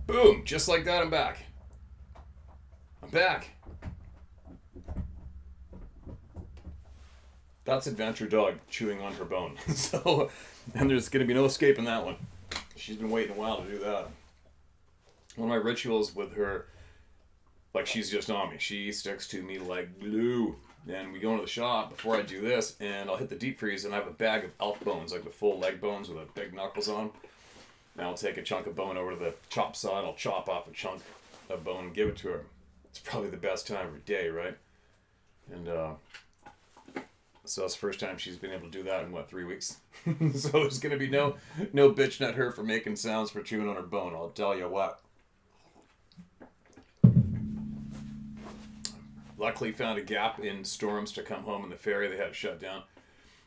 Boom, just like that, I'm back. I'm back. That's Adventure Dog chewing on her bone. So, and there's going to be no escaping that one. She's been waiting a while to do that. One of my rituals with her, like, she's just on me. She sticks to me like glue. And we go into the shop before I do this, and I'll hit the deep freeze, and I have a bag of elk bones, like the full leg bones with the big knuckles on. And I'll take a chunk of bone over to the chop saw, and I'll chop off a chunk of bone and give it to her. It's probably the best time of her day, right? And so that's the first time she's been able to do that in, 3 weeks? So there's going to be no bitching at her for making sounds for chewing on her bone, I'll tell you what. Luckily found a gap in storms to come home in the ferry. They had it shut down.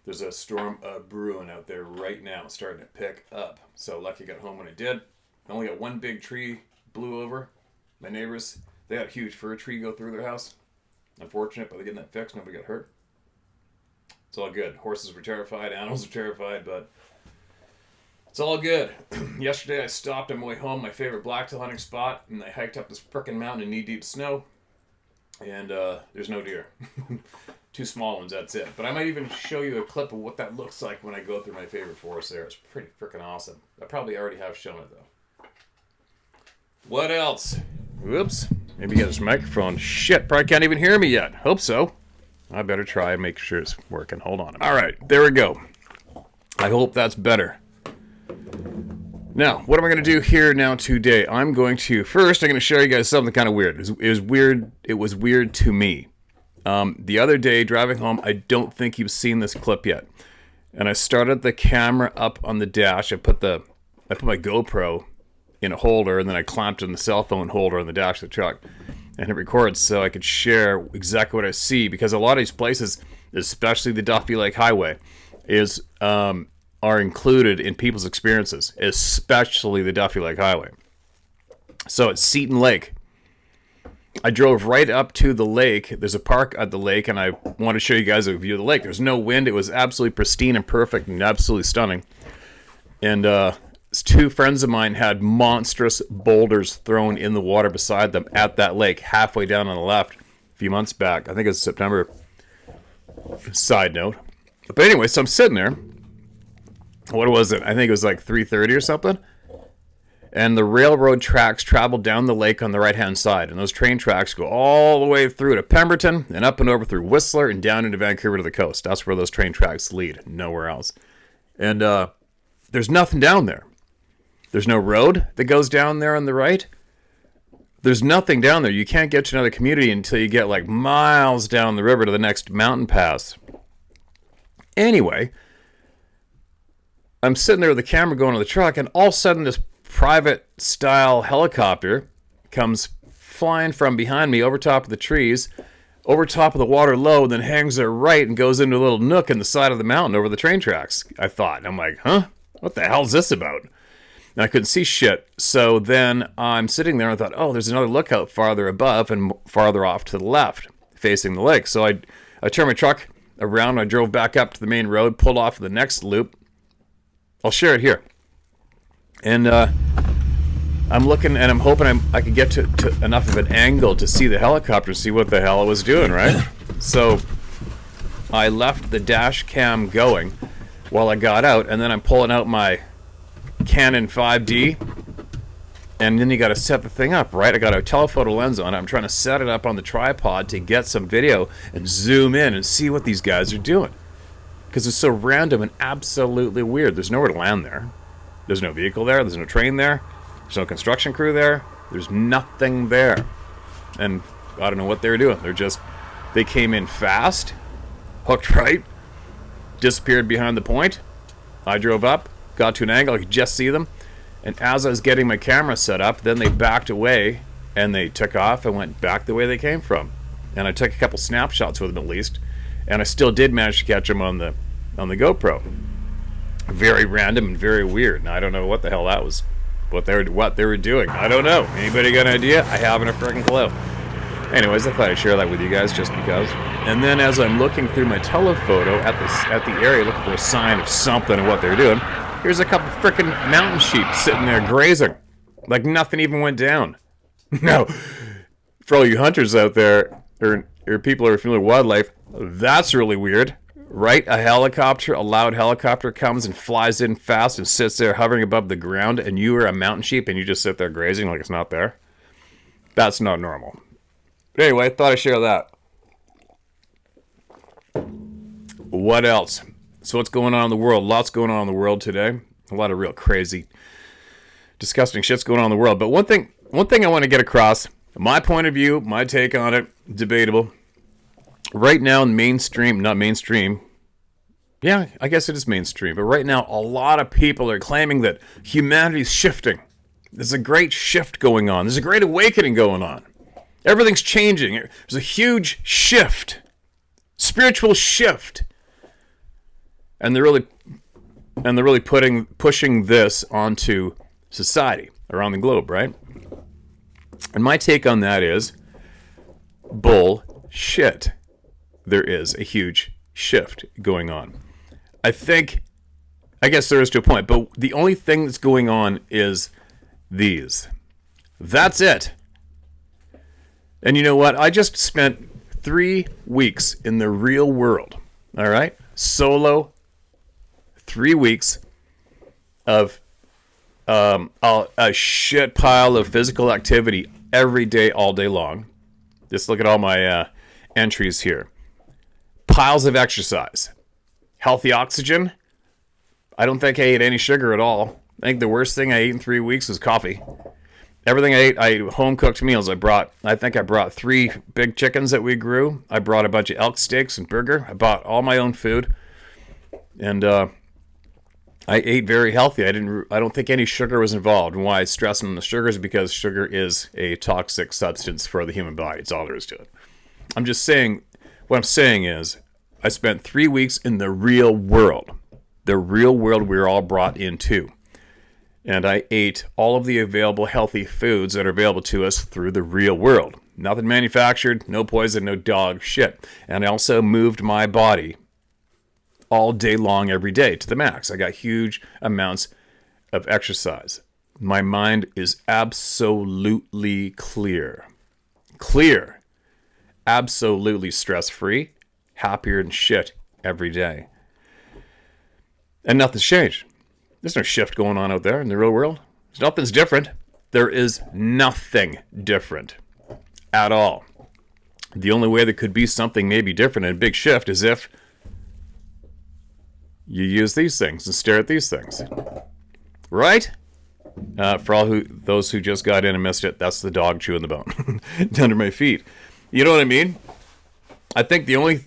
There's a storm brewing out there right now, starting to pick up. So lucky I got home when I did. I only got one big tree blew over. My neighbors, they had a huge fir tree go through their house. Unfortunate, but they're getting that fixed. Nobody got hurt. It's all good. Horses were terrified. Animals were terrified, but it's all good. Yesterday I stopped on my way home, my favorite blacktail hunting spot, and I hiked up this frickin' mountain in knee-deep snow. And there's no deer. 2 small ones, that's it. But I might even show you a clip of what that looks like when I go through my favorite forest there. It's pretty freaking awesome. I probably already have shown it, though. What else? Whoops. Maybe get this microphone. Shit, probably can't even hear me yet. Hope so. I better try and make sure it's working. Hold on. All right, there we go. I hope that's better. Now, what am I going to do here now today? I'm going to show you guys something kind of weird. It was weird. It was weird to me. The other day, driving home, I don't think you've seen this clip yet. And I started the camera up on the dash. I put my GoPro in a holder, and then I clamped it in the cell phone holder on the dash of the truck. And it records so I could share exactly what I see. Because a lot of these places, especially the Duffy Lake Highway, are included in people's experiences, especially the Duffy Lake Highway. So at Seton Lake, I drove right up to the lake. There's a park at the lake, and I want to show you guys a view of the lake. There's no wind. It was absolutely pristine and perfect and absolutely stunning. And 2 friends of mine had monstrous boulders thrown in the water beside them at that lake, halfway down on the left, a few months back. I think it was September. Side note. But anyway, so I'm sitting there. What was it? I think it was like 3:30 or something. And the railroad tracks travel down the lake on the right-hand side. And those train tracks go all the way through to Pemberton and up and over through Whistler and down into Vancouver to the coast. That's where those train tracks lead. Nowhere else. And there's nothing down there. There's no road that goes down there on the right. There's nothing down there. You can't get to another community until you get like miles down the river to the next mountain pass. Anyway, I'm sitting there with the camera going to the truck, and all of a sudden this private-style helicopter comes flying from behind me over top of the trees, over top of the water low, then hangs there right and goes into a little nook in the side of the mountain over the train tracks, I thought. And I'm like, huh? What the hell's this about? And I couldn't see shit. So then I'm sitting there and I thought, oh, there's another lookout farther above and farther off to the left, facing the lake. So I turned my truck around, I drove back up to the main road, pulled off the next loop. I'll share it here. And I'm looking and I'm hoping I could get to enough of an angle to see the helicopter, see what the hell it was doing, right? So I left the dash cam going while I got out, and then I'm pulling out my Canon 5D, and then you got to set the thing up, right? I got a telephoto lens on it. I'm trying to set it up on the tripod to get some video and zoom in and see what these guys are doing. Because it's so random and absolutely weird. There's nowhere to land there. There's no vehicle there. There's no train there. There's no construction crew there. There's nothing there. And I don't know what they were doing. They came in fast, hooked right, disappeared behind the point. I drove up, got to an angle, I could just see them. And as I was getting my camera set up, then they backed away and they took off and went back the way they came from. And I took a couple snapshots with them at least. And I still did manage to catch them on the GoPro. Very random and very weird. And I don't know what the hell that was. What they were doing. I don't know. Anybody got an idea? I haven't a freaking clue. Anyways, I thought I'd share that with you guys just because. And then as I'm looking through my telephoto at the area, looking for a sign of something of what they're doing, here's a couple freaking mountain sheep sitting there grazing. Like nothing even went down. Now, for all you hunters out there, or people who are familiar with wildlife, that's really weird, right? A loud helicopter comes and flies in fast and sits there hovering above the ground, and you are a mountain sheep and you just sit there grazing like it's not there. That's not normal. But anyway, I thought I'd share that. What else? So what's going on in the world? Lots going on in the world today. A lot of real crazy, disgusting shit's going on in the world. But one thing I want to get across, my point of view, my take on it, debatable. Right now, not mainstream. Yeah, I guess it is mainstream. But right now, a lot of people are claiming that humanity's shifting. There's a great shift going on. There's a great awakening going on. Everything's changing. There's a huge shift. Spiritual shift. And they're really pushing this onto society around the globe, right? And my take on that is bullshit. There is a huge shift going on. I guess there is to a point, but the only thing that's going on is these. That's it. And you know what? I just spent 3 weeks in the real world. All right? Solo. 3 weeks of a shit pile of physical activity every day, all day long. Just look at all my entries here. Piles of exercise. Healthy oxygen. I don't think I ate any sugar at all. I think the worst thing I ate in 3 weeks was coffee. Everything I ate home-cooked meals. I think I brought 3 big chickens that we grew. I brought a bunch of elk steaks and burger. I bought all my own food. And I ate very healthy. I don't think any sugar was involved. And why I stress on the sugar is because sugar is a toxic substance for the human body. It's all there is to it. I'm just saying, what I'm saying is, I spent 3 weeks in the real world. The real world we're all brought into. And I ate all of the available healthy foods that are available to us through the real world. Nothing manufactured, no poison, no dog shit. And I also moved my body all day long, every day, to the max. I got huge amounts of exercise. My mind is absolutely clear. Clear. Absolutely stress-free. Happier than shit every day. And nothing's changed. There's no shift going on out there in the real world. Nothing's different. There is nothing different at all. The only way there could be something maybe different and a big shift is if you use these things and stare at these things. Right? For those who just got in and missed it, that's the dog chewing the bone under my feet. You know what I mean? I think the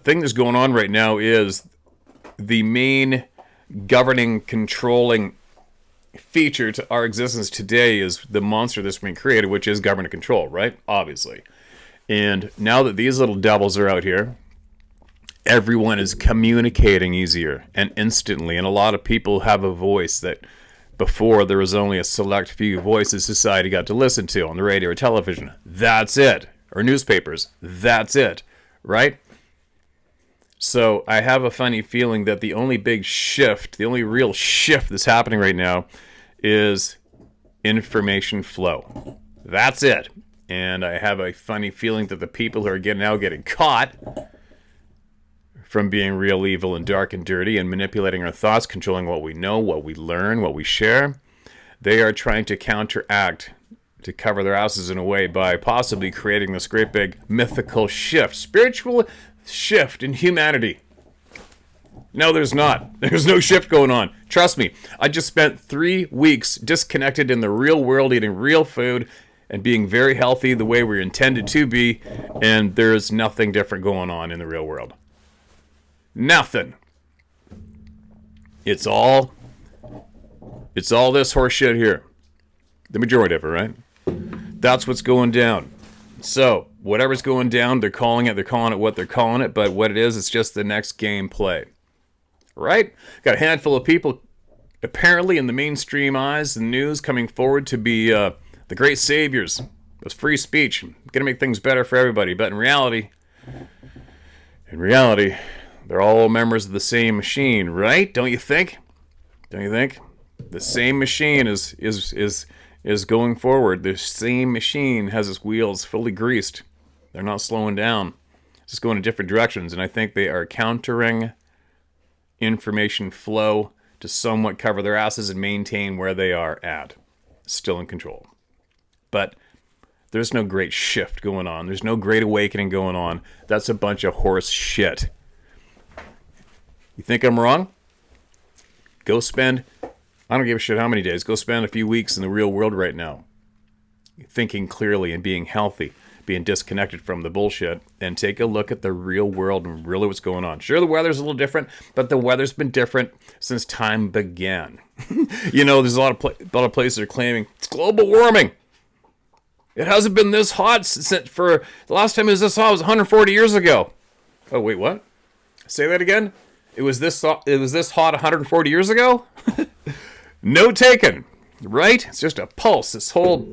thing that's going on right now is the main governing, controlling feature to our existence today is the monster that's been created, which is government control, right? Obviously. And now that these little devils are out here, everyone is communicating easier and instantly. And a lot of people have a voice that before there was only a select few voices society got to listen to on the radio or television. That's it. Or newspapers. That's it. Right? So I have a funny feeling that the only big shift, the only real shift that's happening right now is information flow. That's it. And I have a funny feeling that the people who are getting caught from being real evil and dark and dirty and manipulating our thoughts, controlling what we know, what we learn, what we share, they are trying to counteract, to cover their asses in a way by possibly creating this great big mythical shift, spiritual shift in humanity. No, there's not. There's no shift going on. Trust me. I just spent 3 weeks disconnected in the real world, eating real food and being very healthy the way we're intended to be, and there's nothing different going on in the real world. Nothing. It's all this horse shit here. The majority of it, right? That's what's going down. So, whatever's going down, they're calling it what they're calling it, but what it is, it's just the next game play. Right? Got a handful of people, apparently in the mainstream eyes and news, coming forward to be the great saviors of free speech. Gonna make things better for everybody, but in reality, they're all members of the same machine, right? Don't you think? Don't you think? The same machine is going forward. The same machine has its wheels fully greased. They're not slowing down. It's just going in different directions. And I think they are countering information flow to somewhat cover their asses and maintain where they are at. Still in control. But there's no great shift going on. There's no great awakening going on. That's a bunch of horse shit. You think I'm wrong? Go spend, I don't give a shit how many days, go spend a few weeks in the real world right now. Thinking clearly and being healthy, being disconnected from the bullshit, and take a look at the real world and really what's going on. Sure, the weather's a little different, but the weather's been different since time began. You know, there's a lot of places that are claiming it's global warming. It hasn't been this hot since for the last time it was this hot was 140 years ago. Oh wait, what? Say that again? It was this hot 140 years ago? No taken, right? It's just a pulse. This whole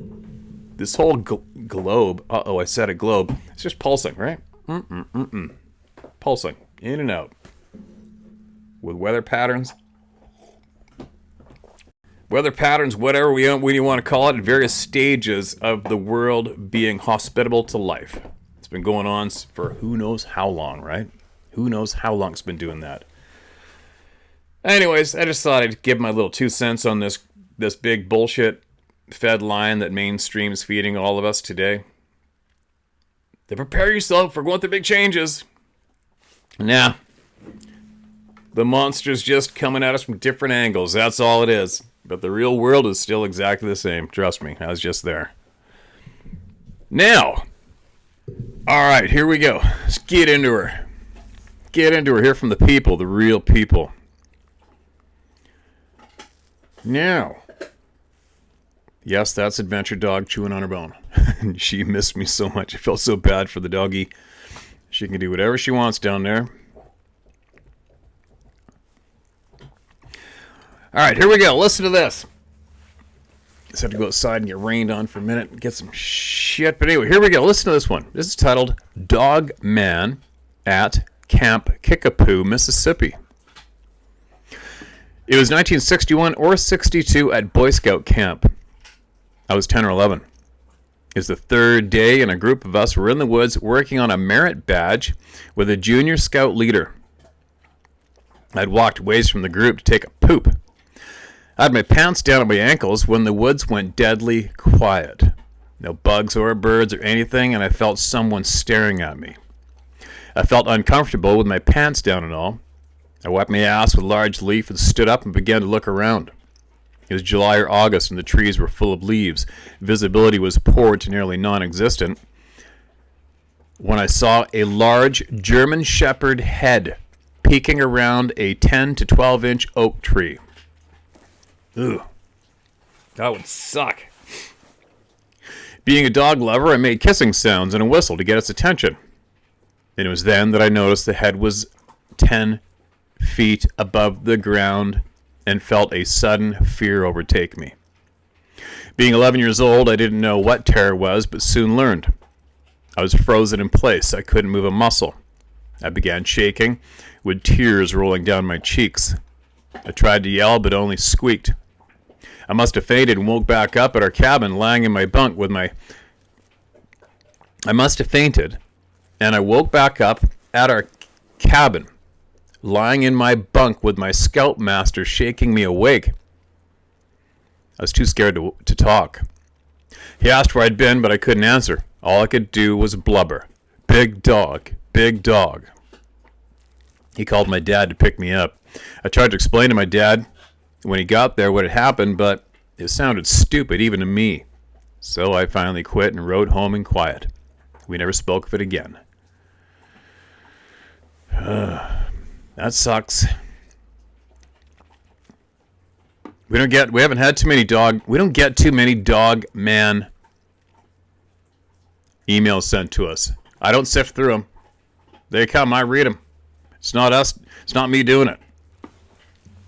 globe. I said a globe. It's just pulsing, right? Pulsing in and out with weather patterns. Weather patterns, whatever you want to call it, at various stages of the world being hospitable to life. It's been going on for who knows how long, right? Who knows how long it's been doing that. Anyways, I just thought I'd give my little 2 cents on this big bullshit fed line that mainstream's feeding all of us today. To prepare yourself for going through big changes. Nah. The monster's just coming at us from different angles. That's all it is. But the real world is still exactly the same. Trust me, I was just there. Now, all right, here we go. Let's get into her. Get into her. Hear from the people, the real people. Now, yes, that's Adventure Dog chewing on her bone. She missed me so much. I felt so bad for the doggy. She can do whatever she wants down there. All right, here we go. Listen to this. Just have to go outside and get rained on for a minute and get some shit. But anyway, here we go. Listen to this one. This is titled Dogman at Camp Kickapoo, Mississippi. It was 1961 or 62 at Boy Scout camp. I was 10 or 11. It was the third day, and a group of us were in the woods working on a merit badge with a junior scout leader. I'd walked ways from the group to take a poop. I had my pants down at my ankles when the woods went deadly quiet. No bugs or birds or anything, and I felt someone staring at me. I felt uncomfortable with my pants down and all. I wiped my ass with a large leaf and stood up and began to look around. It was July or August, and the trees were full of leaves. Visibility was poor to nearly non-existent. When I saw a large German Shepherd head peeking around a 10 to 12 inch oak tree. Ugh. That would suck. Being a dog lover, I made kissing sounds and a whistle to get its attention. And it was then that I noticed the head was 10 feet above the ground and felt a sudden fear overtake me. Being 11 years old, I didn't know what terror was, but soon learned. I was frozen in place. I couldn't move a muscle. I began shaking, with tears rolling down my cheeks. I tried to yell, but only squeaked. I must have fainted and woke back up at our cabin, lying in my bunk with my... I must have fainted, and I woke back up at our cabin, lying in my bunk with my scoutmaster shaking me awake. I was too scared to talk. He asked where I'd been, but I couldn't answer. All I could do was blubber. Big dog, big dog. He called my dad to pick me up. I tried to explain to my dad when he got there what had happened, but it sounded stupid even to me. So I finally quit and rode home in quiet. We never spoke of it again. That sucks. We don't get too many dog man emails sent to us. I don't sift through them. They come, I read them. It's not us. It's not me doing it.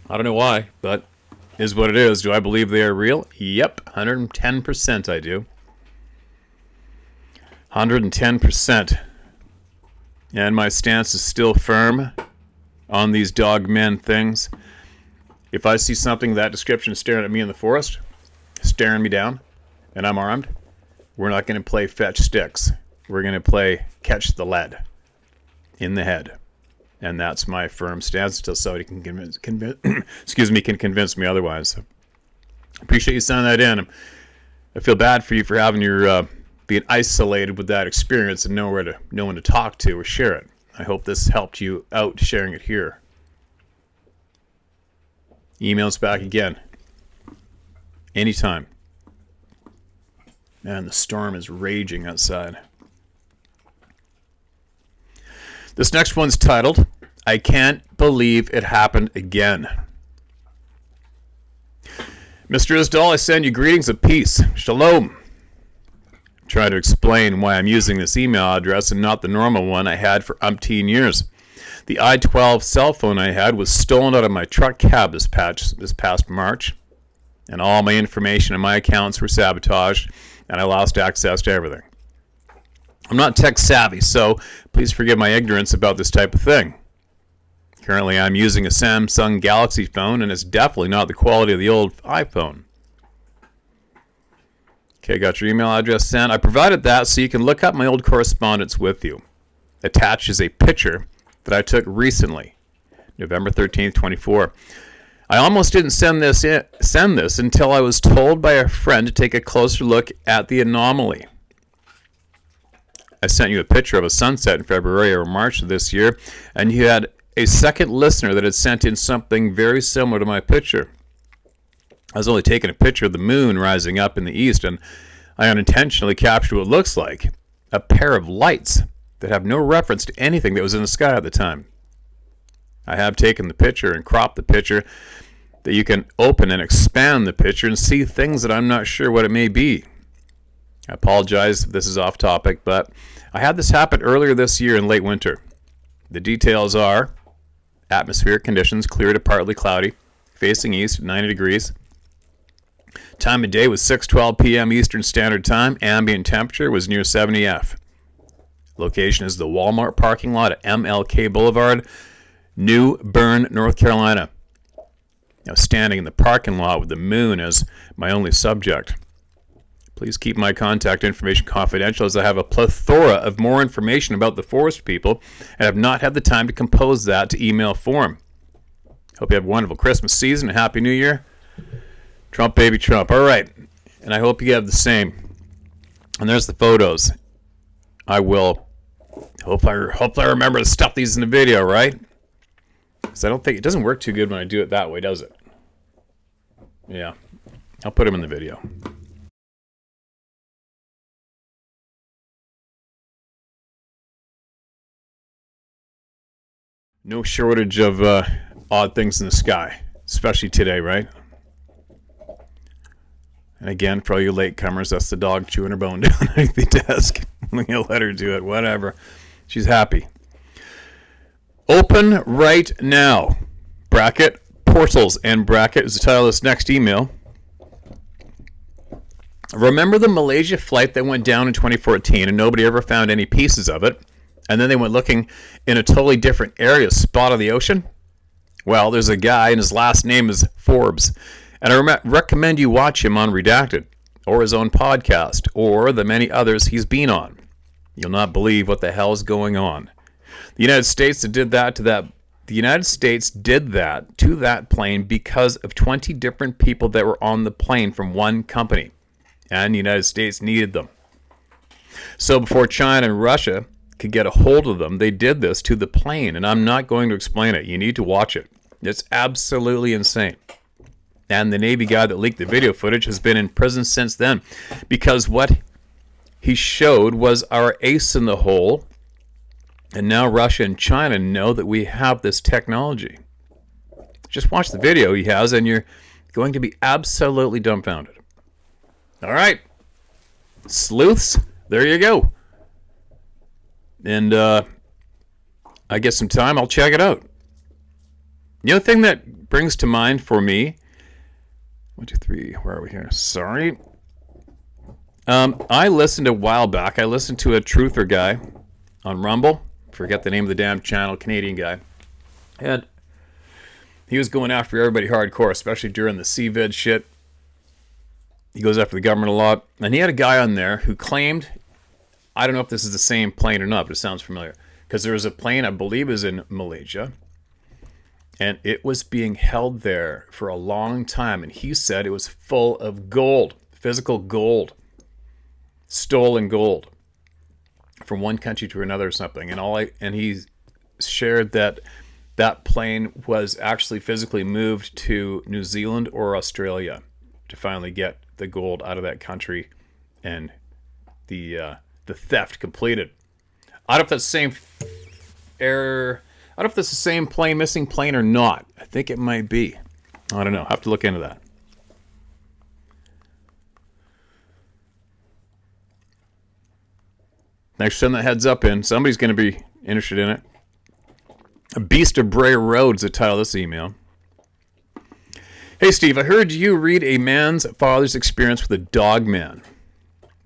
I don't know why, but it is what it is. Do I believe they are real? Yep, 110% I do. 110%. And my stance is still firm on these dogmen things. If I see something that description staring at me in the forest, staring me down, and I'm armed, we're not going to play fetch sticks. We're going to play catch the lead in the head. And that's my firm stance until somebody can convince me otherwise. So, appreciate you sending that in. I feel bad for you for having your being isolated with that experience and no one to talk to or share it. I hope this helped you out sharing it here. Email us back again. Anytime. Man, the storm is raging outside. This next one's titled, I Can't Believe It Happened Again. Mr. Isdall, I send you greetings of peace. Shalom. Try to explain why I'm using this email address and not the normal one I had for umpteen years. The I-12 cell phone I had was stolen out of my truck cab this past March, and all my information and my accounts were sabotaged, and I lost access to everything. I'm not tech savvy, so please forgive my ignorance about this type of thing. Currently, I'm using a Samsung Galaxy phone, and it's definitely not the quality of the old iPhone. Okay, got your email address sent. I provided that so you can look up my old correspondence with you. Attached is a picture that I took recently, November 13th, 24. I almost didn't send this until I was told by a friend to take a closer look at the anomaly. I sent you a picture of a sunset in February or March of this year, and you had a second listener that had sent in something very similar to my picture. I was only taking a picture of the moon rising up in the east, and I unintentionally captured what looks like a pair of lights that have no reference to anything that was in the sky at the time. I have taken the picture and cropped the picture that you can open and expand the picture and see things that I'm not sure what it may be. I apologize if this is off topic, but I had this happen earlier this year in late winter. The details are atmospheric conditions, clear to partly cloudy, facing east, 90 degrees. Time of day was 6:12 p.m. Eastern Standard Time. Ambient temperature was near 70 F. Location is the Walmart parking lot at MLK Boulevard, New Bern, North Carolina. I was standing in the parking lot with the moon as my only subject. Please keep my contact information confidential as I have a plethora of more information about the forest people and have not had the time to compose that to email form. Hope you have a wonderful Christmas season and Happy New Year. Trump, baby, Trump. All right. And I hope you have the same. And there's the photos. I will. Hope I remember to stuff these in the video, right? Because I don't think it doesn't work too good when I do it that way, does it? Yeah. I'll put them in the video. No shortage of odd things in the sky, especially today, right? And again, for all you latecomers, that's the dog chewing her bone down underneath the desk. I'm going to let her do it, whatever. She's happy. Open right now. Bracket, portals, and bracket is the title of this next email. Remember the Malaysia flight that went down in 2014 and nobody ever found any pieces of it? And then they went looking in a totally different area, spot of the ocean? Well, there's a guy and his last name is Forbes. And I recommend you watch him on Redacted, or his own podcast, or the many others he's been on. You'll not believe what the hell is going on. The United States did that to that plane because of 20 different people that were on the plane from one company, and the United States needed them. So before China and Russia could get a hold of them, they did this to the plane, and I'm not going to explain it. You need to watch it. It's absolutely insane. And the Navy guy that leaked the video footage has been in prison since then because what he showed was our ace in the hole. And now Russia and China know that we have this technology. Just watch the video he has and you're going to be absolutely dumbfounded. All right. Sleuths, there you go. And I get some time, I'll check it out. The other thing that brings to mind for me, 1, 2, 3, where are we here? Sorry. I listened a while back, I listened to a truther guy on Rumble. Forget the name of the damn channel, Canadian guy. And He was going after everybody hardcore, especially during the CVID shit. He goes after the government a lot. And he had a guy on there who claimed, I don't know if this is the same plane or not, but it sounds familiar. Because there was a plane, I believe is in Malaysia. And it was being held there for a long time. And he said it was full of gold, physical gold, stolen gold from one country to another or something. And he shared that that plane was actually physically moved to New Zealand or Australia to finally get the gold out of that country and the theft completed. I don't know if that's the same error. I don't know if that's the same plane, missing plane or not. I think it might be. I don't know. I have to look into that. Thanks for sending that heads up in. Somebody's going to be interested in it. A Beast of Bray Road is the title of this email. Hey, Steve, I heard you read a man's father's experience with a Dogman.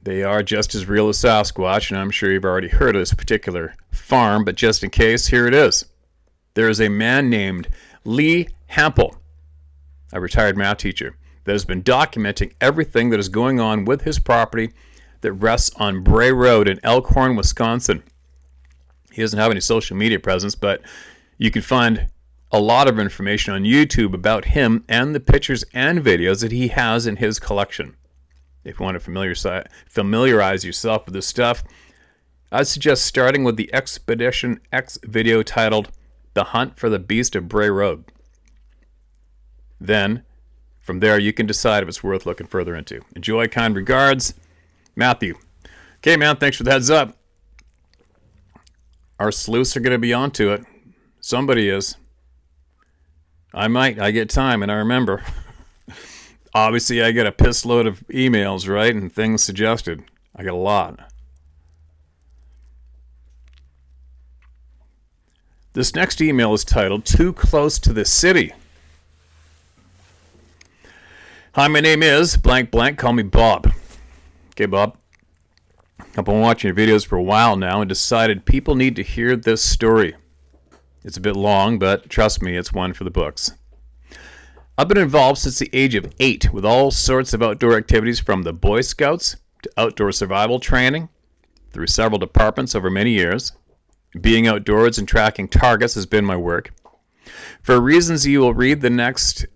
They are just as real as Sasquatch, and I'm sure you've already heard of this particular farm, but just in case, here it is. There is a man named Lee Hampel, a retired math teacher, that has been documenting everything that is going on with his property that rests on Bray Road in Elkhorn, Wisconsin. He doesn't have any social media presence, but you can find a lot of information on YouTube about him and the pictures and videos that he has in his collection. If you want to familiarize yourself with this stuff, I'd suggest starting with the Expedition X video titled The Hunt for the Beast of Bray Road. Then, from there, you can decide if it's worth looking further into. Enjoy, kind regards, Matthew. Okay, man, thanks for the heads up. Our sleuths are going to be onto it. Somebody is. I get time, and I remember. Obviously, I get a piss load of emails, right, and things suggested. I get a lot. This next email is titled, Too Close to the City. Hi, my name is blank blank. Call me Bob. Okay, Bob. I've been watching your videos for a while now and decided people need to hear this story. It's a bit long, but trust me, it's one for the books. I've been involved since the age of 8 with all sorts of outdoor activities, from the Boy Scouts to outdoor survival training through several departments over many years. Being outdoors and tracking targets has been my work. For reasons you will read next,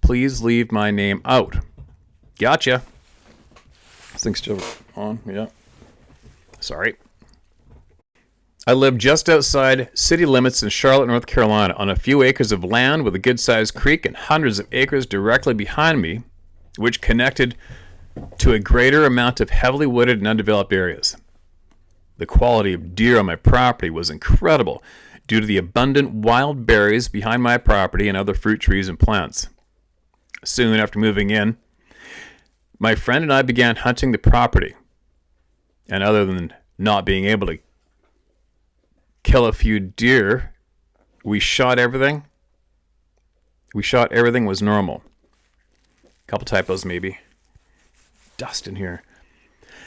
please leave my name out. Gotcha. This thing's still on, yeah. Sorry. I live just outside city limits in Charlotte, North Carolina, on a few acres of land with a good-sized creek and hundreds of acres directly behind me, which connected to a greater amount of heavily wooded and undeveloped areas. The quality of deer on my property was incredible due to the abundant wild berries behind my property and other fruit trees and plants. Soon after moving in, my friend and I began hunting the property, and other than not being able to kill a few deer, we shot everything. Everything was normal. A couple typos maybe. Dust in here.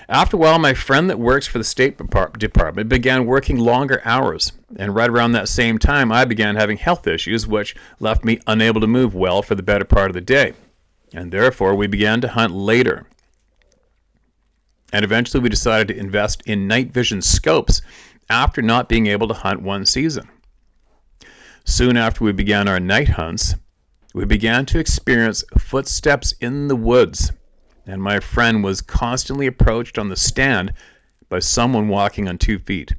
After a while, my friend that works for the State Department began working longer hours, and right around that same time, I began having health issues, which left me unable to move well for the better part of the day, and therefore we began to hunt later. And eventually we decided to invest in night vision scopes after not being able to hunt one season. Soon after we began our night hunts, we began to experience footsteps in the woods, and my friend was constantly approached on the stand by someone walking on 2 feet.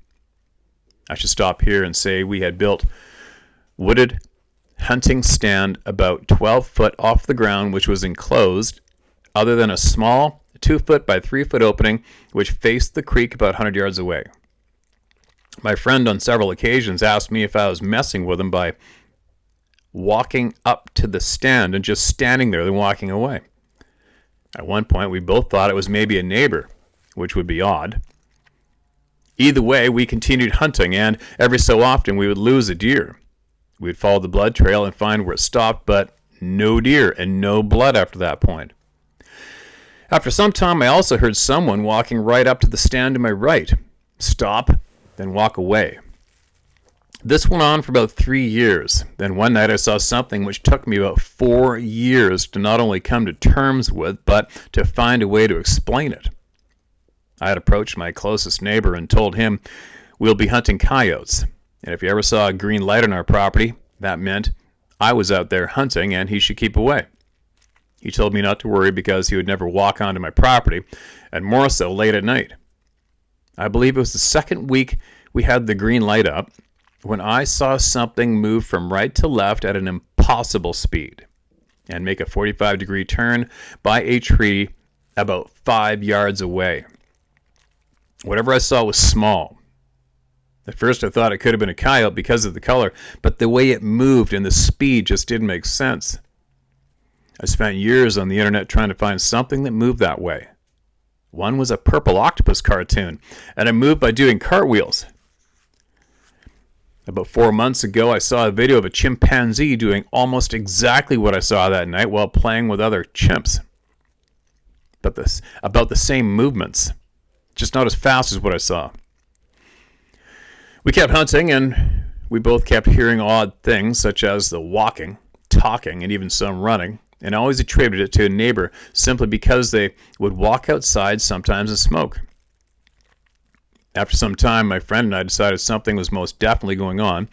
I should stop here and say we had built wooded hunting stand about 12 foot off the ground, which was enclosed, other than a small 2 foot by 3 foot opening which faced the creek about 100 yards away. My friend on several occasions asked me if I was messing with him by walking up to the stand and just standing there, then walking away. At one point, we both thought it was maybe a neighbor, which would be odd. Either way, we continued hunting, and every so often we would lose a deer. We'd follow the blood trail and find where it stopped, but no deer and no blood after that point. After some time, I also heard someone walking right up to the stand to my right, stop, then walk away. This went on for about 3 years. Then one night I saw something which took me about 4 years to not only come to terms with, but to find a way to explain it. I had approached my closest neighbor and told him we'll be hunting coyotes. And if he ever saw a green light on our property, that meant I was out there hunting and he should keep away. He told me not to worry because he would never walk onto my property, and more so late at night. I believe it was the second week we had the green light up when I saw something move from right to left at an impossible speed and make a 45-degree turn by a tree about 5 yards away. Whatever I saw was small. At first I thought it could have been a coyote because of the color, but the way it moved and the speed just didn't make sense. I spent years on the internet trying to find something that moved that way. One was a purple octopus cartoon, and it moved by doing cartwheels. About 4 months ago, I saw a video of a chimpanzee doing almost exactly what I saw that night while playing with other chimps. But about the same movements, just not as fast as what I saw. We kept hunting, and we both kept hearing odd things, such as the walking, talking, and even some running, and always attributed it to a neighbor simply because they would walk outside sometimes and smoke. After some time, my friend and I decided something was most definitely going on,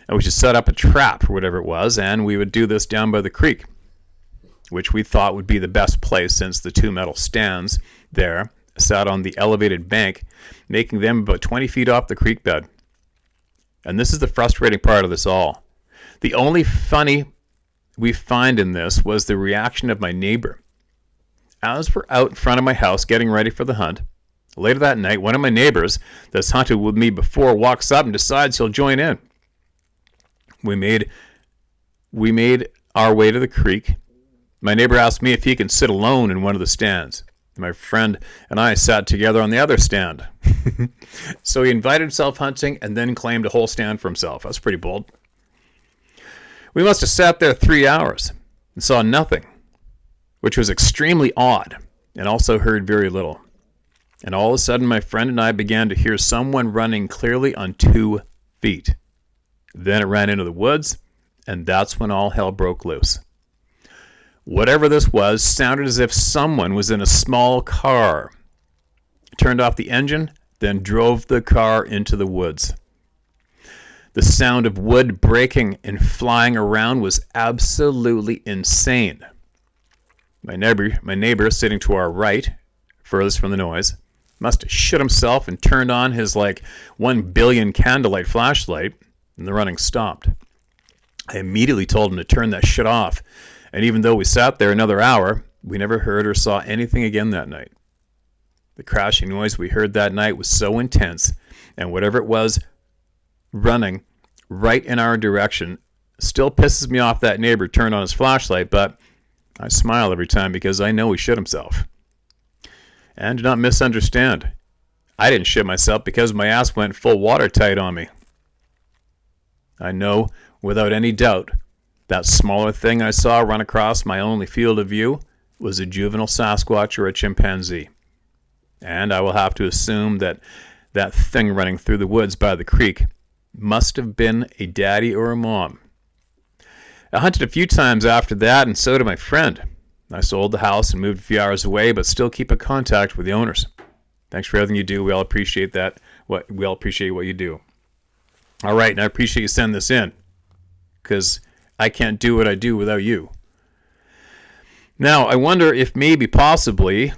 and we should set up a trap or whatever it was, and we would do this down by the creek, which we thought would be the best place since the 2 metal stands there sat on the elevated bank, making them about 20 feet off the creek bed. And this is the frustrating part of this all. The only funny we find in this was the reaction of my neighbor. As we're out in front of my house getting ready for the hunt, later that night, one of my neighbors that's hunted with me before walks up and decides he'll join in. We made our way to the creek. My neighbor asked me if he can sit alone in one of the stands. My friend and I sat together on the other stand. So he invited himself hunting and then claimed a whole stand for himself. That's pretty bold. We must have sat there 3 hours and saw nothing, which was extremely odd, and also heard very little. And all of a sudden, my friend and I began to hear someone running clearly on 2 feet. Then it ran into the woods, and that's when all hell broke loose. Whatever this was sounded as if someone was in a small car, turned off the engine, then drove the car into the woods. The sound of wood breaking and flying around was absolutely insane. My neighbor sitting to our right, furthest from the noise, must have shit himself and turned on his 1 billion candlelight flashlight, and the running stopped. I immediately told him to turn that shit off, and even though we sat there another hour, we never heard or saw anything again that night. The crashing noise we heard that night was so intense, and whatever it was running right in our direction still pisses me off that neighbor turned on his flashlight, but I smile every time because I know he shit himself. And do not misunderstand. I didn't shit myself because my ass went full watertight on me. I know without any doubt that smaller thing I saw run across my only field of view was a juvenile Sasquatch or a chimpanzee. And I will have to assume that that thing running through the woods by the creek must have been a daddy or a mom. I hunted a few times after that, and so did my friend. I sold the house and moved a few hours away, but still keep in contact with the owners. Thanks for everything you do. We all appreciate that. We all appreciate what you do. All right, and I appreciate you sending this in, because I can't do what I do without you. Now, I wonder if maybe possibly,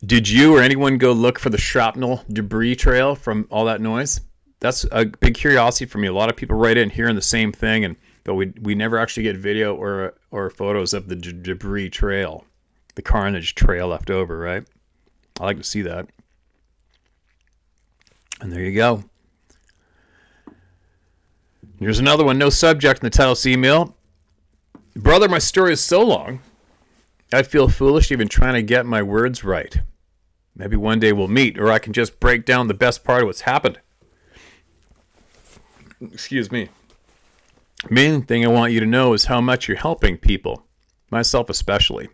did you or anyone go look for the shrapnel debris trail from all that noise? That's a big curiosity for me. A lot of people write in hearing the same thing, but we never actually get video or photos of the debris trail, the carnage trail left over, right? I like to see that. And there you go. Here's another one. No subject in the title email. Brother, my story is so long, I feel foolish even trying to get my words right. Maybe one day we'll meet, or I can just break down the best part of what's happened. Excuse me. Main thing I want you to know is how much you're helping people, myself especially.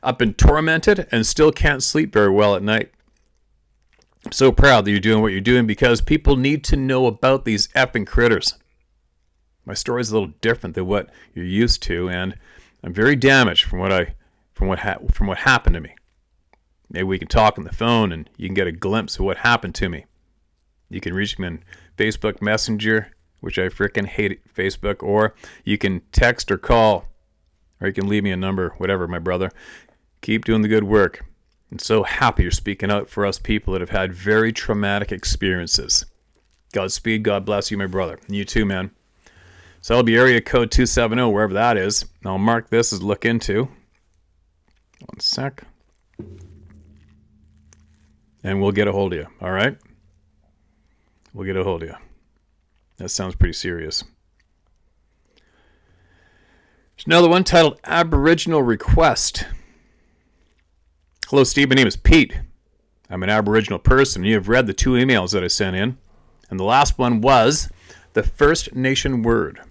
I've been tormented and still can't sleep very well at night. I'm so proud that you're doing what you're doing because people need to know about these effing critters. My story's a little different than what you're used to, and I'm very damaged from what happened to me. Maybe we can talk on the phone and you can get a glimpse of what happened to me. You can reach me on Facebook Messenger, which I frickin' hate Facebook, or you can text or call, or you can leave me a number, whatever, my brother. Keep doing the good work. I'm so happy you're speaking out for us people that have had very traumatic experiences. Godspeed, God bless you, my brother. And you too, man. So that'll be area code 270, wherever that is. I'll mark this as look into. One sec. And we'll get a hold of you, all right? We'll get a hold of you. That sounds pretty serious. There's another one titled Aboriginal Request. Hello, Steve. My name is Pete. I'm an Aboriginal person. You have read the 2 emails that I sent in. And the last one was the First Nation word.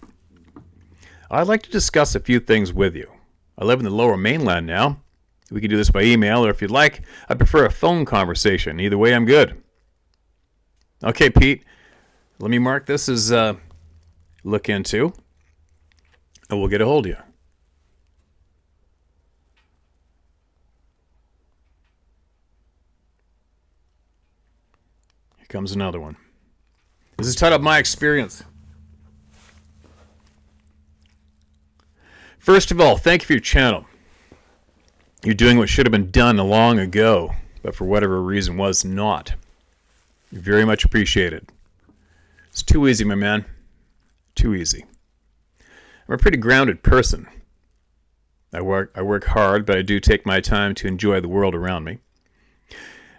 I'd like to discuss a few things with you. I live in the Lower Mainland now. We can do this by email, or if you'd like, I prefer a phone conversation. Either way, I'm good. Okay, Pete, let me mark this as look into, and we'll get a hold of you. Here comes another one. This is titled My Experience. First of all, thank you for your channel. You're doing what should have been done long ago, but for whatever reason was not. You're very much appreciated. It's too easy, my man. Too easy. I'm a pretty grounded person. I work hard, but I do take my time to enjoy the world around me.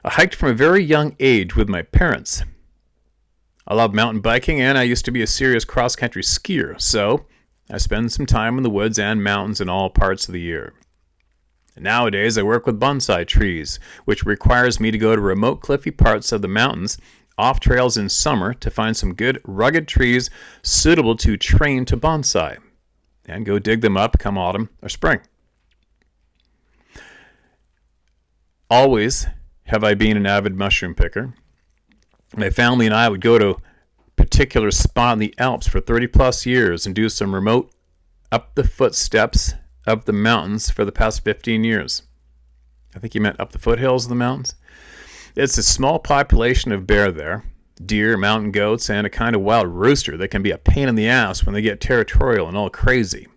I hiked from a very young age with my parents. I love mountain biking, and I used to be a serious cross-country skier, so I spend some time in the woods and mountains in all parts of the year. Nowadays, I work with bonsai trees, which requires me to go to remote cliffy parts of the mountains, off trails in summer, to find some good, rugged trees suitable to train to bonsai, and go dig them up come autumn or spring. Always have I been an avid mushroom picker. My family and I would go to a particular spot in the Alps for 30 plus years and do some remote up the footsteps of the mountains for the past 15 years. I think you meant up the foothills of the mountains. It's a small population of bear there, deer, mountain goats, and a kind of wild rooster that can be a pain in the ass when they get territorial and all crazy.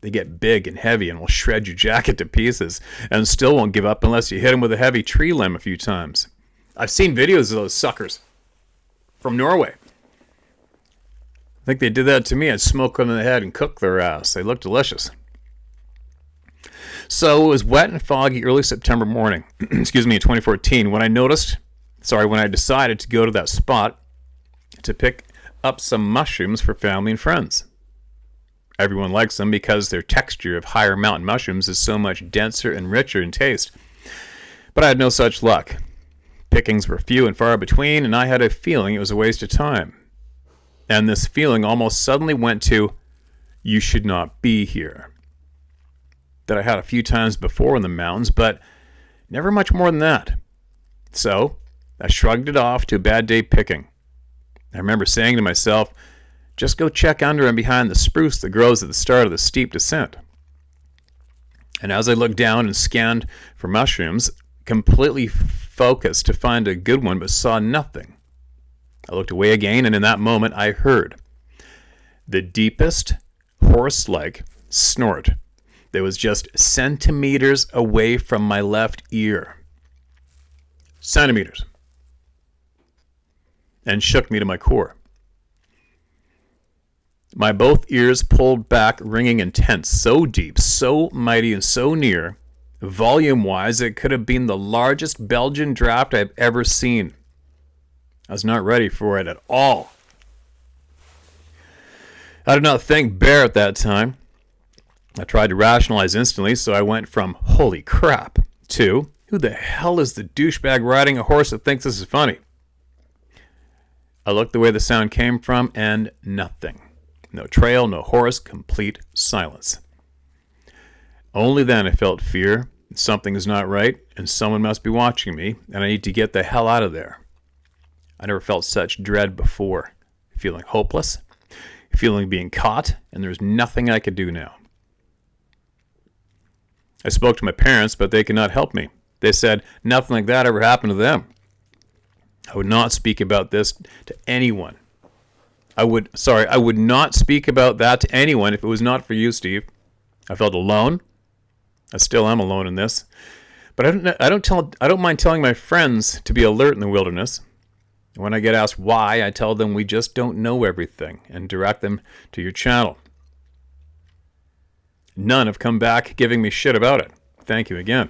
They get big and heavy and will shred your jacket to pieces and still won't give up unless you hit them with a heavy tree limb a few times. I've seen videos of those suckers from Norway. I think they did that to me. I'd smoke them in the head and cook their ass. They look delicious. So it was wet and foggy early September morning, in 2014, when I decided to go to that spot to pick up some mushrooms for family and friends. Everyone likes them because their texture of higher mountain mushrooms is so much denser and richer in taste. But I had no such luck. Pickings were few and far between, and I had a feeling it was a waste of time. And this feeling almost suddenly went to, you should not be here. That I had a few times before in the mountains, but never much more than that. So I shrugged it off to a bad day picking. I remember saying to myself, just go check under and behind the spruce that grows at the start of the steep descent. And as I looked down and scanned for mushrooms, completely focused to find a good one, but saw nothing. I looked away again, and in that moment I heard the deepest horse-like snort that was just centimeters away from my left ear. Centimeters. And shook me to my core. My both ears pulled back, ringing intense, so deep, so mighty, and so near, volume-wise, it could have been the largest Belgian draft I've ever seen. I was not ready for it at all. I did not think bear at that time. I tried to rationalize instantly, so I went from holy crap to who the hell is the douchebag riding a horse that thinks this is funny? I looked the way the sound came from, and nothing. No trail, no horse, complete silence. Only then I felt fear. Something is not right, and someone must be watching me, and I need to get the hell out of there. I never felt such dread before. Feeling hopeless, feeling being caught, and there's nothing I could do now. I spoke to my parents, but they could not help me. They said nothing like that ever happened to them. I would not speak about this to anyone. I would not speak about that to anyone if it was not for you, Steve. I felt alone. I still am alone in this. But I don't mind telling my friends to be alert in the wilderness. When I get asked why, I tell them we just don't know everything and direct them to your channel. None have come back giving me shit about it. Thank you again.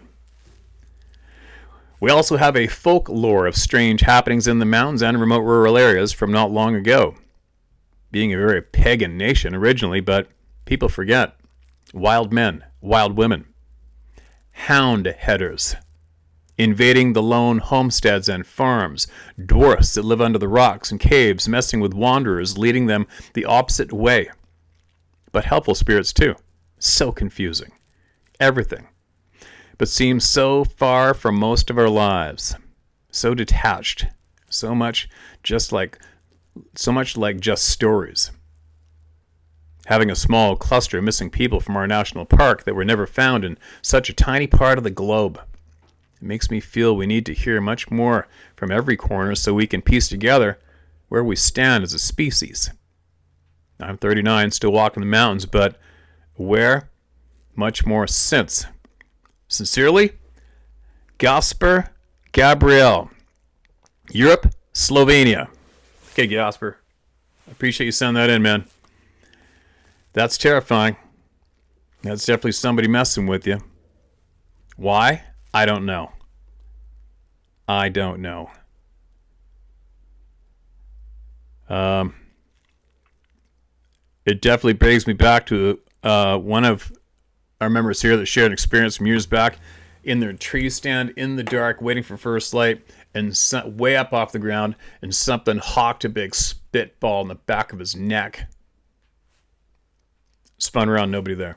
We also have a folklore of strange happenings in the mountains and remote rural areas from not long ago. Being a very pagan nation originally, but people forget. Wild men, wild women, hound headers, invading the lone homesteads and farms, dwarfs that live under the rocks and caves, messing with wanderers, leading them the opposite way. But helpful spirits too. So confusing. Everything. But seems so far from most of our lives. So detached. So much like just stories. Having a small cluster of missing people from our national park that were never found in such a tiny part of the globe. It makes me feel we need to hear much more from every corner so we can piece together where we stand as a species. I'm 39, still walking the mountains, but where? Much more since. Sincerely, Gasper Gabriel, Europe, Slovenia. Okay, Gasper. I appreciate you sending that in, man. That's terrifying. That's definitely somebody messing with you. Why? I don't know. It definitely brings me back to one of our members here that shared an experience from years back in their tree stand in the dark waiting for first light and way up off the ground, and something hawked a big spitball in the back of his neck. Spun around, nobody there.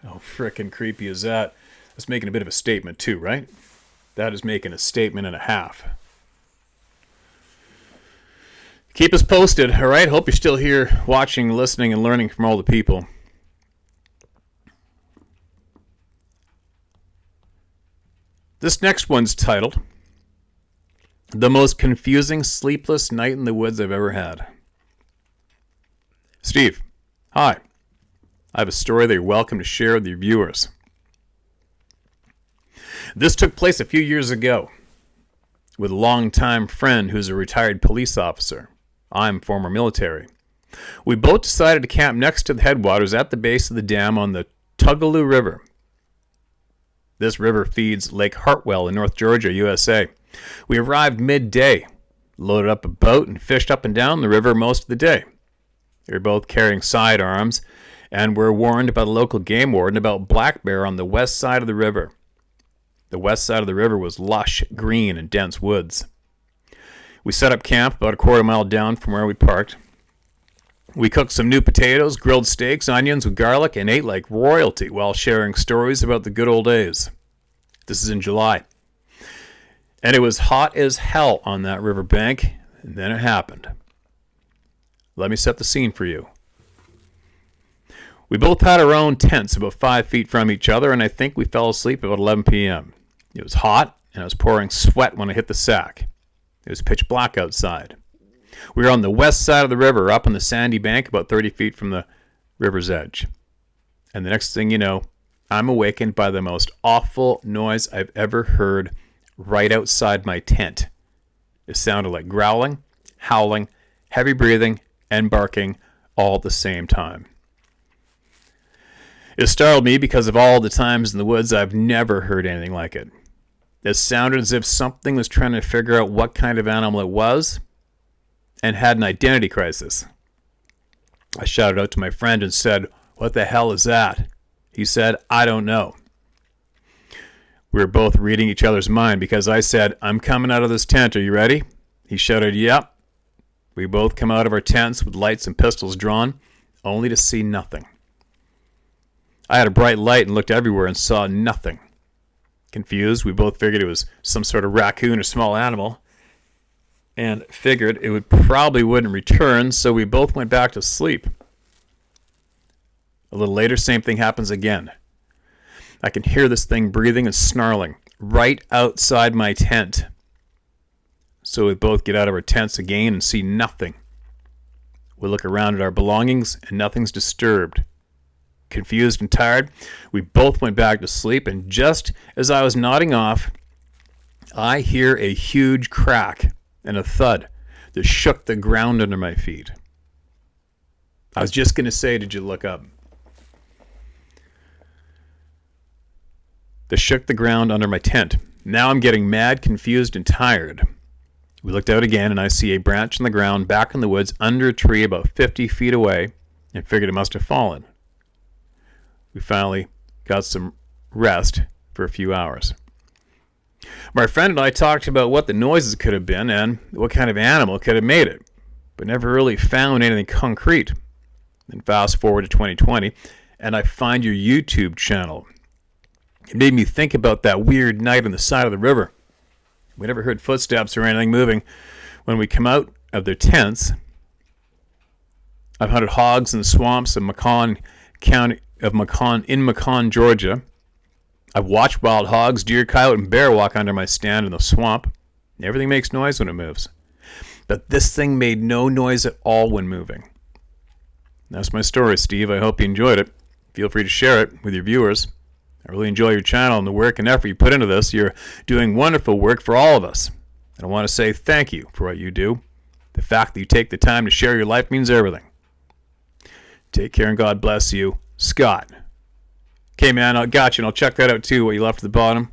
How frickin' creepy is that? That's making a bit of a statement too, right? That is making a statement and a half. Keep us posted, all right? Hope you're still here watching, listening, and learning from all the people. This next one's titled, The Most Confusing Sleepless Night in the Woods I've Ever Had. Steve, hi. I have a story that you're welcome to share with your viewers. This took place a few years ago with a longtime friend who's a retired police officer. I'm former military. We both decided to camp next to the headwaters at the base of the dam on the Tugaloo River. This river feeds Lake Hartwell in North Georgia, USA. We arrived midday, loaded up a boat, and fished up and down the river most of the day. We were both carrying sidearms, and were warned by the local game warden about black bear on the west side of the river. The west side of the river was lush, green, and dense woods. We set up camp about a quarter mile down from where we parked. We cooked some new potatoes, grilled steaks, onions with garlic, and ate like royalty while sharing stories about the good old days. This is in July. And it was hot as hell on that riverbank, and then it happened. Let me set the scene for you. We both had our own tents about 5 feet from each other, and I think we fell asleep about 11 p.m. It was hot, and I was pouring sweat when I hit the sack. It was pitch black outside. We were on the west side of the river, up on the sandy bank about 30 feet from the river's edge. And the next thing you know, I'm awakened by the most awful noise I've ever heard right outside my tent. It sounded like growling, howling, heavy breathing, and barking all at the same time. It startled me because of all the times in the woods I've never heard anything like it. It sounded as if something was trying to figure out what kind of animal it was and had an identity crisis. I shouted out to my friend and said, "What the hell is that?" He said, "I don't know." We were both reading each other's mind because I said, "I'm coming out of this tent. Are you ready?" He shouted, "Yep." We both come out of our tents with lights and pistols drawn, only to see nothing. I had a bright light and looked everywhere and saw nothing. Confused, we both figured it was some sort of raccoon or small animal. and figured it probably wouldn't return, so we both went back to sleep. A little later, same thing happens again. I can hear this thing breathing and snarling right outside my tent. So we both get out of our tents again and see nothing. We look around at our belongings and nothing's disturbed. Confused and tired, we both went back to sleep, and just as I was nodding off, I hear a huge crack and a thud that shook the ground under my feet. I was just going to say, did you look up? That shook the ground under my tent. Now I'm getting mad, confused, and tired. We looked out again, and I see a branch in the ground back in the woods under a tree about 50 feet away, and figured it must have fallen. We finally got some rest for a few hours. My friend and I talked about what the noises could have been and what kind of animal could have made it, but never really found anything concrete. Then fast forward to 2020, and I find your YouTube channel. It made me think about that weird night on the side of the river. We never heard footsteps or anything moving. When we come out of their tents, I've hunted hogs in the swamps of Macon County in Macon, Georgia. I've watched wild hogs, deer, coyote, and bear walk under my stand in the swamp. Everything makes noise when it moves. But this thing made no noise at all when moving. That's my story, Steve. I hope you enjoyed it. Feel free to share it with your viewers. I really enjoy your channel and the work and effort you put into this. You're doing wonderful work for all of us. And I want to say thank you for what you do. The fact that you take the time to share your life means everything. Take care and God bless you. Scott. Okay, man, I got you, and I'll check that out too, what you left at the bottom.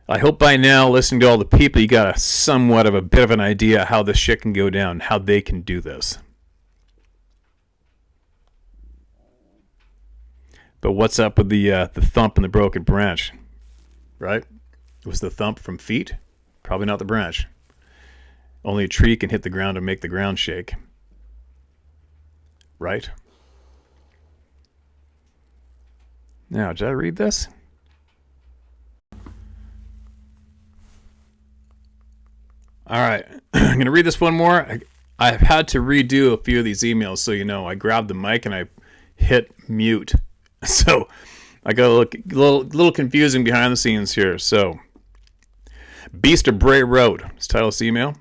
I hope by now, listening to all the people, you got somewhat of a bit of an idea how this shit can go down, how they can do this. But what's up with the thump and the broken branch? Right? Was the thump from feet? Probably not the branch. Only a tree can hit the ground and make the ground shake. Right? Now, did I read this? All right. I'm going to read this one more. I've had to redo a few of these emails, so you know. I grabbed the mic and I hit mute. So I got a little confusing behind the scenes here. So, Beast of Bray Road. Let's title this email.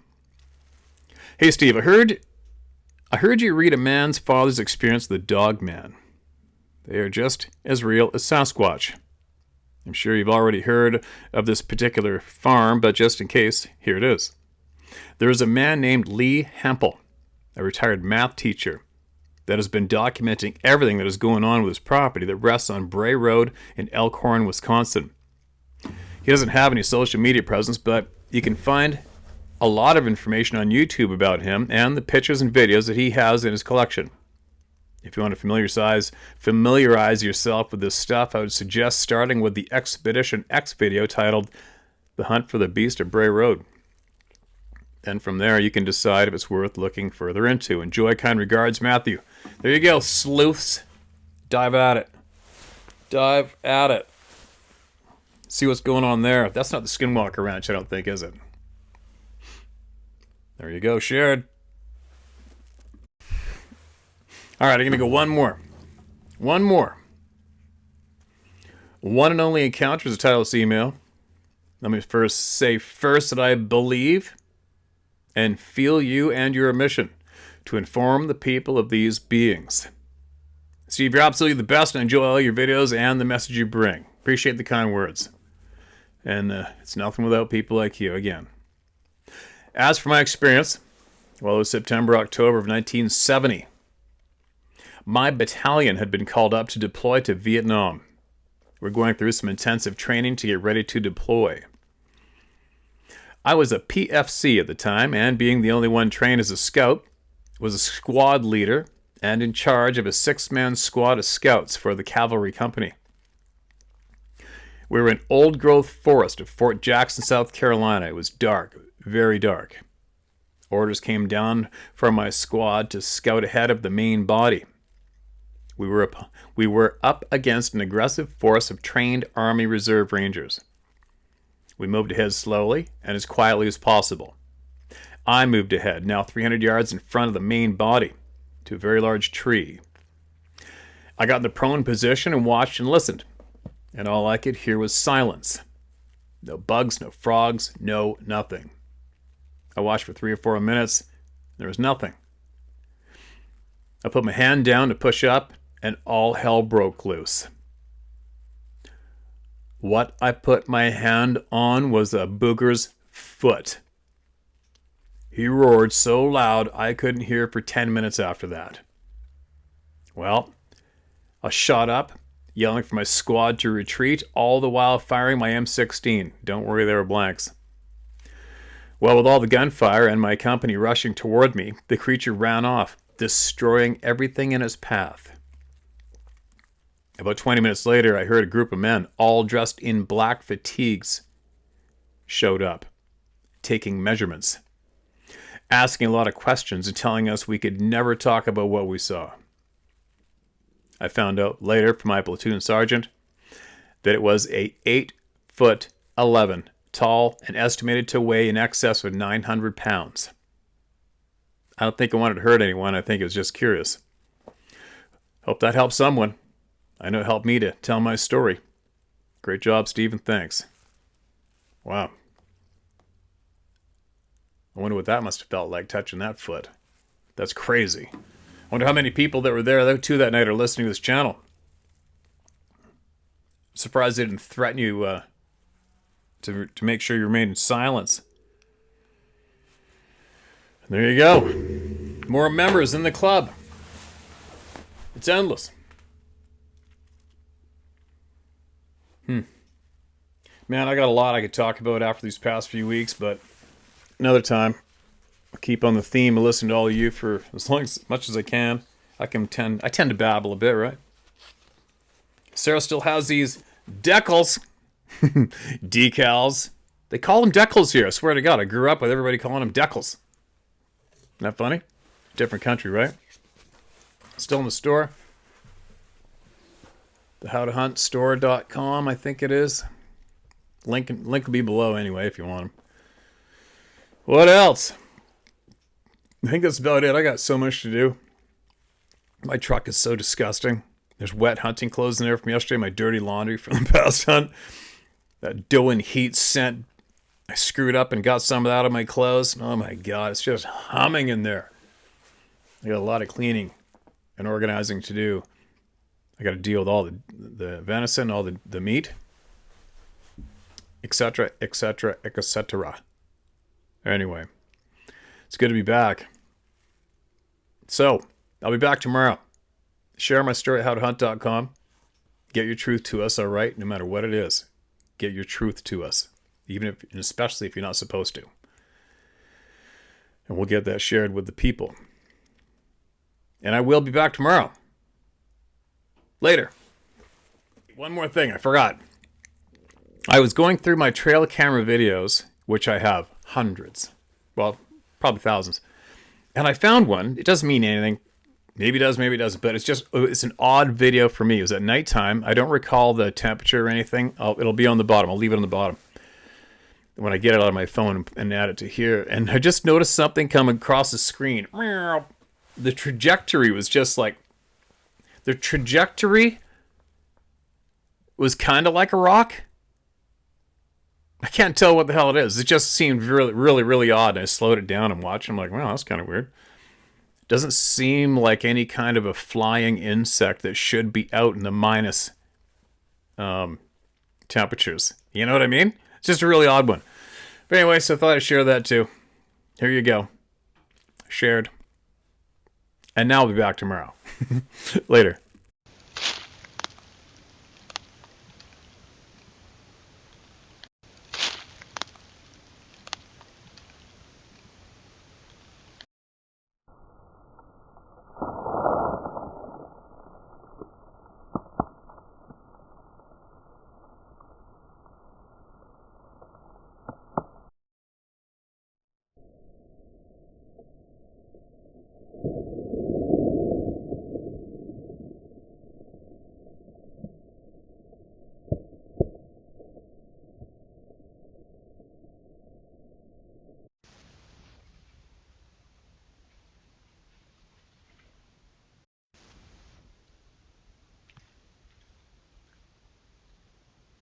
Hey, Steve, I heard you read a man's father's experience with the Dogman. They are just as real as Sasquatch. I'm sure you've already heard of this particular farm, but just in case, here it is. There is a man named Lee Hempel, a retired math teacher, that has been documenting everything that is going on with his property that rests on Bray Road in Elkhorn, Wisconsin. He doesn't have any social media presence, but you can find a lot of information on YouTube about him and the pictures and videos that he has in his collection. If you want to familiarize yourself with this stuff, I would suggest starting with the Expedition X video titled The Hunt for the Beast of Bray Road. And from there, you can decide if it's worth looking further into. Enjoy, kind regards, Matthew. There you go, sleuths. Dive at it. Dive at it. See what's going on there. That's not the Skinwalker Ranch, I don't think, is it? There you go, shared. All right, I'm going to go one more. One more. One and only encounter is the title of this email. Let me say that I believe and feel you and your mission to inform the people of these beings. Steve, you're absolutely the best, and I enjoy all your videos and the message you bring. Appreciate the kind words. And it's nothing without people like you, again. As for my experience, well, it was September, October of 1970. My battalion had been called up to deploy to Vietnam. We're going through some intensive training to get ready to deploy. I was a PFC at the time, and being the only one trained as a scout, was a squad leader and in charge of a 6-man squad of scouts for the cavalry company. We were in old-growth forest of Fort Jackson, South Carolina. It was dark, very dark. Orders came down from my squad to scout ahead of the main body. We were up against an aggressive force of trained Army Reserve Rangers. We moved ahead slowly and as quietly as possible. I moved ahead, now 300 yards in front of the main body, to a very large tree. I got in the prone position and watched and listened, and all I could hear was silence. No bugs, no frogs, no nothing. I watched for 3 or 4 minutes. There was nothing. I put my hand down to push up, and all hell broke loose. What I put my hand on was a booger's foot. He roared so loud I couldn't hear for 10 minutes after that. Well, I shot up, yelling for my squad to retreat, all the while firing my M16. Don't worry, there were blanks. Well, with all the gunfire and my company rushing toward me, the creature ran off, destroying everything in its path. About 20 minutes later, I heard a group of men, all dressed in black fatigues, showed up, taking measurements, asking a lot of questions and telling us we could never talk about what we saw. I found out later from my platoon sergeant that it was a 8'11" tall and estimated to weigh in excess of 900 pounds. I don't think I wanted to hurt anyone. I think it was just curious. Hope that helped someone. I know it helped me to tell my story. Great job, Stephen. Thanks. Wow. I wonder what that must have felt like, touching that foot. That's crazy. I wonder how many people that were there too that night are listening to this channel. Surprised they didn't threaten you to make sure you remain in silence. And there you go. More members in the club. It's endless. Man, I got a lot I could talk about after these past few weeks, but another time. I'll keep on the theme and listen to all of you for as much as I can. I tend to babble a bit, right? Sarah still has these decals. Decals. They call them decals here. I swear to God, I grew up with everybody calling them decals. Isn't that funny? Different country, right? Still in the store. The howtohuntstore.com, I think it is. Link will be below anyway if you want them. What else? I think that's about it. I got so much to do. My truck is so disgusting. There's wet hunting clothes in there from yesterday. My dirty laundry from the past hunt. That dough and heat scent. I screwed up and got some of that out of my clothes. Oh my God, it's just humming in there. I got a lot of cleaning and organizing to do. I got to deal with all the venison, all the meat, etc., etc., etc. Anyway, it's good to be back. So, I'll be back tomorrow. Share my story at howtohunt.com. Get your truth to us, all right? No matter what it is. Get your truth to us. Especially if you're not supposed to. And we'll get that shared with the people. And I will be back tomorrow. Later. One more thing, I forgot. I was going through my trail camera videos, which I have hundreds. Well, probably thousands. And I found one. It doesn't mean anything. Maybe it does, maybe it doesn't. But it's an odd video for me. It was at nighttime. I don't recall the temperature or anything. It'll be on the bottom. I'll leave it on the bottom when I get it out of my phone and add it to here. And I just noticed something coming across the screen. The trajectory was just like... The trajectory was kind of like a rock. I can't tell what the hell it is. It just seemed really, really, really odd. And I slowed it down and watched. I'm like, wow, that's kind of weird. Doesn't seem like any kind of a flying insect that should be out in the minus temperatures. You know what I mean? It's just a really odd one. But anyway, so I thought I'd share that too. Here you go. Shared. And now I'll be back tomorrow. Later.